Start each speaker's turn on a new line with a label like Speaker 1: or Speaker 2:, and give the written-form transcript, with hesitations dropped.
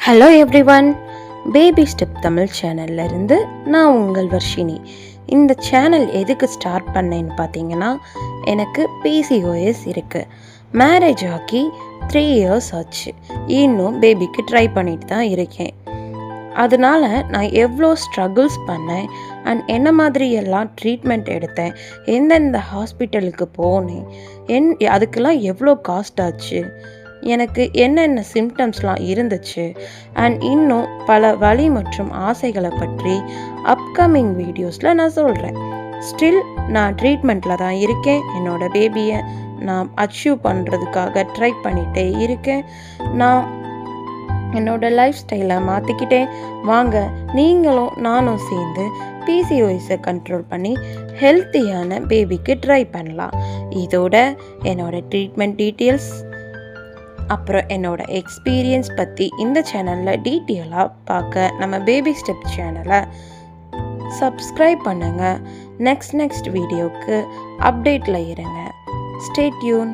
Speaker 1: Hello everyone, baby step Tamil சேனல்ல இருந்து நான் உங்கள் வர்ஷினி. இந்த சேனல் எதுக்கு ஸ்டார்ட் பண்ணேன்னு பார்த்தீங்கன்னா, எனக்கு பிசிஓஎஸ் இருக்குது. மேரேஜ் ஆகி 3 இயர்ஸ் ஆச்சு. இன்னும் பேபிக்கு ட்ரை பண்ணிட்டு தான் இருக்கேன். அதனால நான் எவ்வளோ ஸ்ட்ரகிள்ஸ் பண்ணேன் அண்ட் என்ன மாதிரி எல்லாம் ட்ரீட்மெண்ட் எடுத்தேன், எந்தெந்த ஹாஸ்பிட்டலுக்கு போனேன், அதுக்கெல்லாம் எவ்வளோ காஸ்ட் ஆச்சு, எனக்கு என்னென்ன சிம்டம்ஸ்லாம் இருந்துச்சு அண்ட் இன்னும் பல வலி மற்றும் ஆசைகளை பற்றி அப்கமிங் வீடியோஸில் நான் சொல்கிறேன். ஸ்டில் நான் ட்ரீட்மெண்ட்டில் தான் இருக்கேன். என்னோடய பேபியை நான் அச்சீவ் பண்ணுறதுக்காக ட்ரை பண்ணிகிட்டே இருக்கேன். நான் என்னோடய லைஃப் ஸ்டைலை மாற்றிக்கிட்டேன். வாங்க நீங்களும் நானும் சேர்ந்து பிசிஓஎஸை கண்ட்ரோல் பண்ணி ஹெல்த்தியான பேபிக்கு ட்ரை பண்ணலாம். இதோட என்னோடய ட்ரீட்மெண்ட் டீட்டெயில்ஸ் அப்புறம் என்னோடய எக்ஸ்பீரியன்ஸ் பற்றி இந்த சேனலில் டீட்டெயிலாக பார்க்க நம்ம பேபி ஸ்டெப் சேனலை சப்ஸ்கிரைப் பண்ணுங்கள். நெக்ஸ்ட் வீடியோவுக்கு அப்டேட்டில் இருங்க. Stay tune.